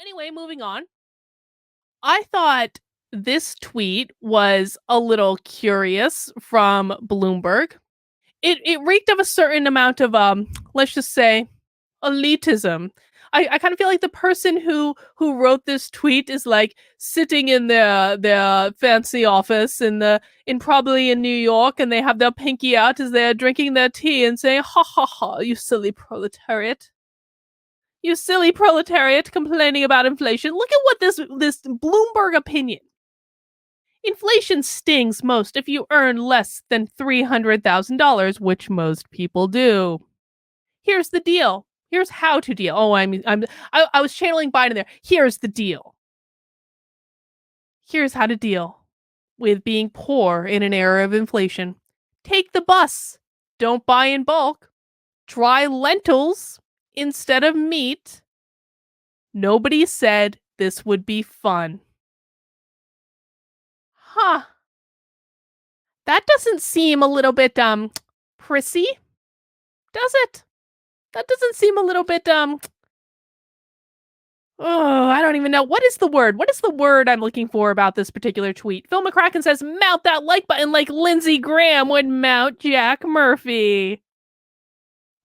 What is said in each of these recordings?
Anyway, moving on. I thought this tweet was a little curious from Bloomberg. It reeked of a certain amount of let's just say elitism. I kind of feel like the person who wrote this tweet is like sitting in their fancy office in probably in New York, and they have their pinky out as they're drinking their tea and saying, "Ha ha ha, you silly proletariat. You silly proletariat complaining about inflation. Look at what this Bloomberg opinion. Inflation stings most if you earn less than $300,000, which most people do. Here's the deal. Here's how to deal. Oh, I was channeling Biden there. Here's the deal. Here's how to deal with being poor in an era of inflation. Take the bus. Don't buy in bulk. Try lentils instead of meat. Nobody said this would be fun. Huh. That doesn't seem a little bit prissy, does it? That doesn't seem a little bit oh, I don't even know. What is the word? What is the word I'm looking for about this particular tweet? Phil McCracken says, mount that like button like Lindsey Graham would mount Jack Murphy.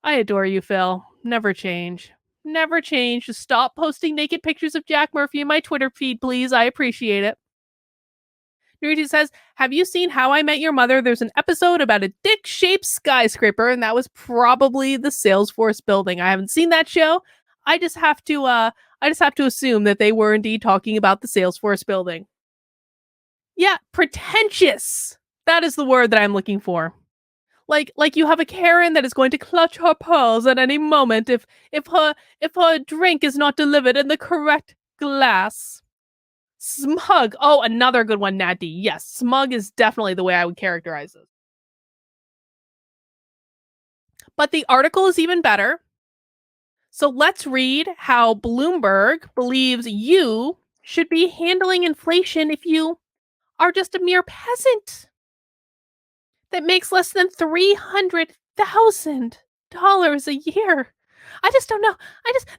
I adore you, Phil. Never change. Never change. Just stop posting naked pictures of Jack Murphy in my Twitter feed, please. I appreciate it. Nuriti says, have you seen How I Met Your Mother? There's an episode about a dick-shaped skyscraper, and that was probably the Salesforce building. I haven't seen that show. I just have to assume that they were indeed talking about the Salesforce building. Yeah, pretentious. That is the word that I'm looking for. Like you have a Karen that is going to clutch her pearls at any moment if her drink is not delivered in the correct glass. Smug. Oh, another good one, Natty. Yes, smug is definitely the way I would characterize it. But the article is even better. So let's read how Bloomberg believes you should be handling inflation if you are just a mere peasant that makes less than $300,000 a year. I just don't know.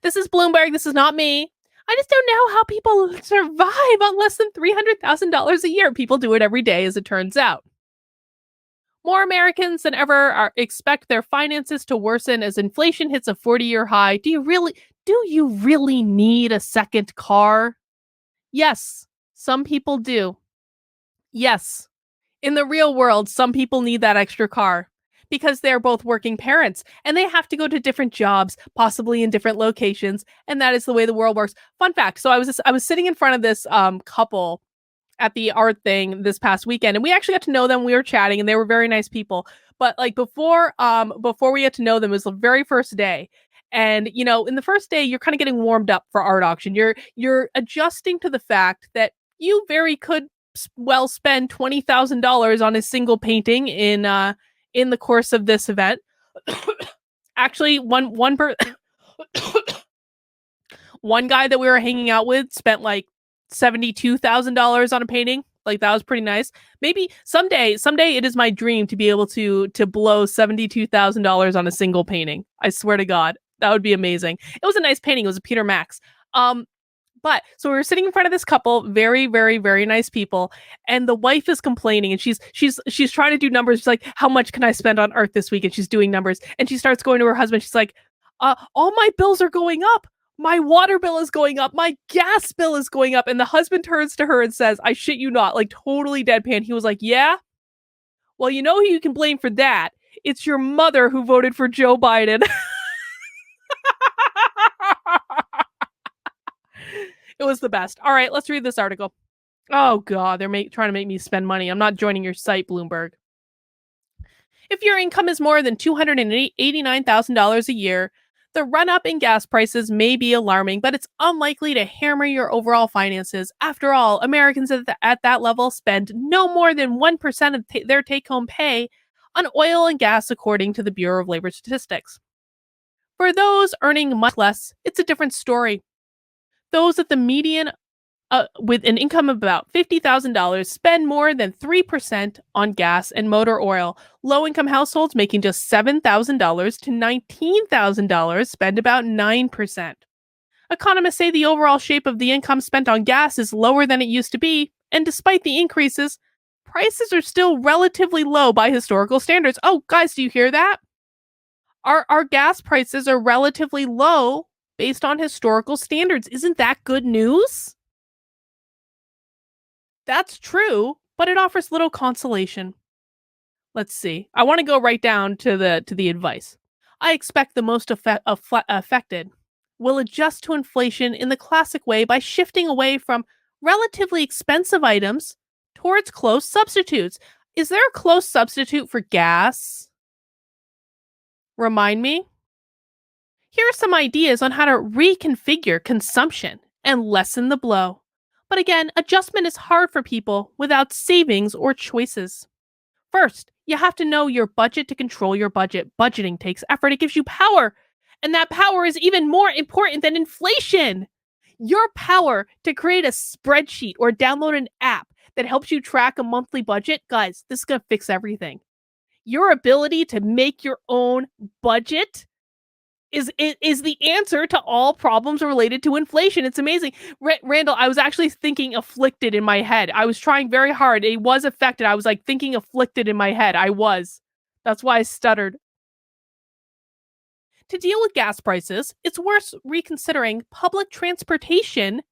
This is Bloomberg. This is not me. I just don't know how people survive on less than $300,000 a year. People do it every day, as it turns out. More Americans than ever expect their finances to worsen as inflation hits a 40-year high. Do you really need a second car? Yes, some people do. Yes, in the real world, some people need that extra car because they're both working parents and they have to go to different jobs, possibly in different locations, and that is the way the world works. Fun fact, so I was sitting in front of this couple at the art thing this past weekend, and we actually got to know them. We were chatting and they were very nice people. But like before we got to know them, it was the very first day. And you know, in the first day, you're kind of getting warmed up for art auction. You're adjusting to the fact that you very could well spend $20,000 on a single painting in the course of this event. Actually, one guy that we were hanging out with spent like $72,000 on a painting. Like that was pretty nice. Maybe someday it is my dream to be able to blow $72,000 on a single painting. I swear to God, that would be amazing. It was a nice painting. It was a Peter Max. But so we were sitting in front of this couple, very, very, very nice people, and the wife is complaining, and she's trying to do numbers. She's like, how much can I spend on art this week? And she's doing numbers, and she starts going to her husband. She's like, all my bills are going up. My water bill is going up. My gas bill is going up. And the husband turns to her and says, I shit you not, like totally deadpan. He was like, yeah? Well, you know who you can blame for that? It's your mother who voted for Joe Biden. It was the best. All right, let's read this article. Oh, God, they're trying to make me spend money. I'm not joining your site, Bloomberg. If your income is more than $289,000 a year, the run-up in gas prices may be alarming, but it's unlikely to hammer your overall finances. After all, Americans at that level spend no more than 1% of their take-home pay on oil and gas, according to the Bureau of Labor Statistics. For those earning much less, it's a different story. Those at the median with an income of about $50,000 spend more than 3% on gas and motor oil. Low-income households making just $7,000 to $19,000 spend about 9%. Economists say the overall shape of the income spent on gas is lower than it used to be, and despite the increases, prices are still relatively low by historical standards. Oh, guys, do you hear that? Our gas prices are relatively low based on historical standards. Isn't that good news? That's true, but it offers little consolation. Let's see. I want to go right down to the advice. I expect the most affected will adjust to inflation in the classic way by shifting away from relatively expensive items towards close substitutes. Is there a close substitute for gas? Remind me. Here are some ideas on how to reconfigure consumption and lessen the blow. But again, adjustment is hard for people without savings or choices. First, you have to know your budget to control your budget. Budgeting takes effort, it gives you power. And that power is even more important than inflation. Your power to create a spreadsheet or download an app that helps you track a monthly budget, guys, this is going to fix everything. Your ability to make your own budget is the answer to all problems related to inflation. It's amazing. Randall, I was actually thinking afflicted in my head. I was trying very hard. It was affected. I was like thinking afflicted in my head. I was. That's why I stuttered. To deal with gas prices, it's worth reconsidering public transportation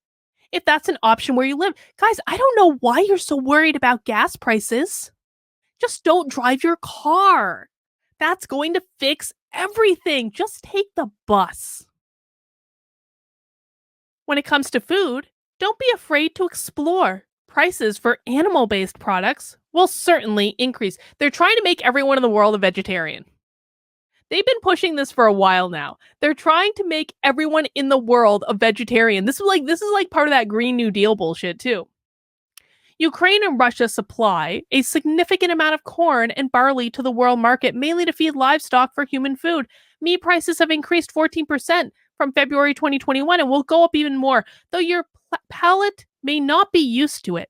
if that's an option where you live. Guys, I don't know why you're so worried about gas prices. Just don't drive your car. That's going to fix everything. Just take the bus. When it comes to food, don't be afraid to explore. Prices for animal-based products will certainly increase. They're trying to make everyone in the world a vegetarian. They've been pushing this for a while now. They're trying to make everyone in the world a vegetarian. This is like part of that Green New Deal bullshit too. Ukraine and Russia supply a significant amount of corn and barley to the world market, mainly to feed livestock for human food. Meat prices have increased 14% from February 2021 and will go up even more, though your palate may not be used to it.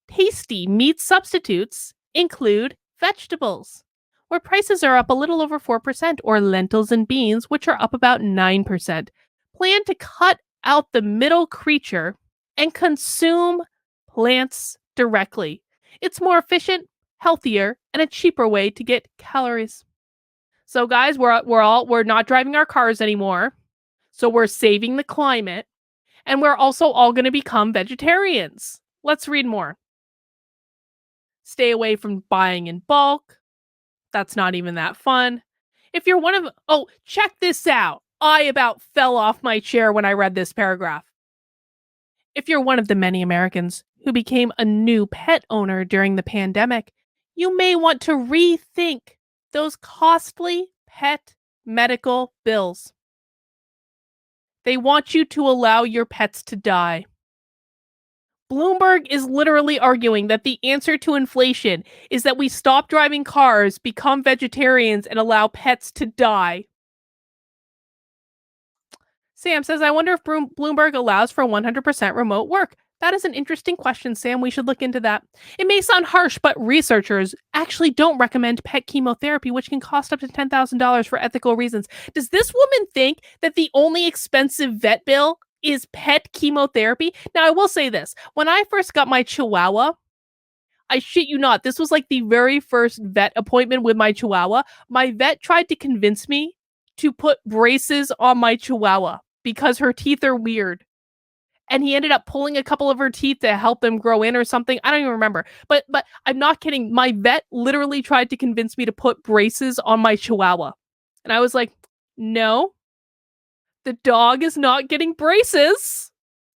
Tasty meat substitutes include vegetables, where prices are up a little over 4%, or lentils and beans, which are up about 9%. Plan to cut out the middle creature and consume plants directly. It's more efficient, healthier, and a cheaper way to get calories. So guys, we're not driving our cars anymore. So we're saving the climate, and we're also all going to become vegetarians. Let's read more. Stay away from buying in bulk. That's not even that fun. If you're one of check this out. I about fell off my chair when I read this paragraph. If you're one of the many Americans who became a new pet owner during the pandemic, you may want to rethink those costly pet medical bills. They want you to allow your pets to die. Bloomberg is literally arguing that the answer to inflation is that we stop driving cars, become vegetarians, and allow pets to die. Sam says, I wonder if Bloomberg allows for 100% remote work. That is an interesting question, Sam. We should look into that. It may sound harsh, but researchers actually don't recommend pet chemotherapy, which can cost up to $10,000 for ethical reasons. Does this woman think that the only expensive vet bill is pet chemotherapy? Now, I will say this. When I first got my Chihuahua, I shit you not, this was like the very first vet appointment with my Chihuahua. My vet tried to convince me to put braces on my Chihuahua because her teeth are weird. And he ended up pulling a couple of her teeth to help them grow in or something. I don't even remember. But I'm not kidding. My vet literally tried to convince me to put braces on my Chihuahua. And I was like, no, the dog is not getting braces.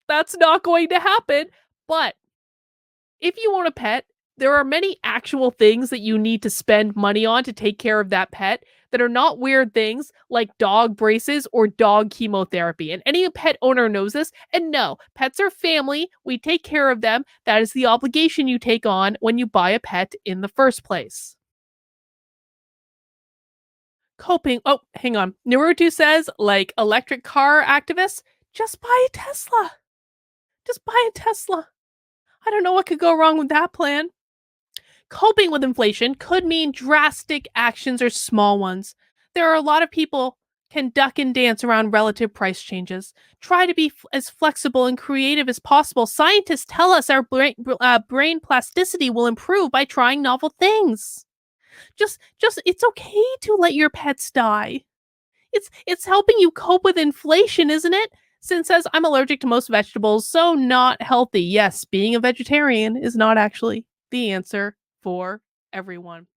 That's not going to happen. But if you own a pet, there are many actual things that you need to spend money on to take care of that pet that are not weird things like dog braces or dog chemotherapy. And any pet owner knows this. And no, pets are family. We take care of them. That is the obligation you take on when you buy a pet in the first place. Coping. Oh, hang on. Naruto says, like electric car activists, just buy a Tesla. Just buy a Tesla. I don't know what could go wrong with that plan. Coping with inflation could mean drastic actions or small ones. There are a lot of people can duck and dance around relative price changes. Try to be as flexible and creative as possible. Scientists tell us our brain plasticity will improve by trying novel things. Just it's okay to let your pets die. It's helping you cope with inflation, isn't it? Sin says, I'm allergic to most vegetables, so not healthy. Yes, being a vegetarian is not actually the answer for everyone.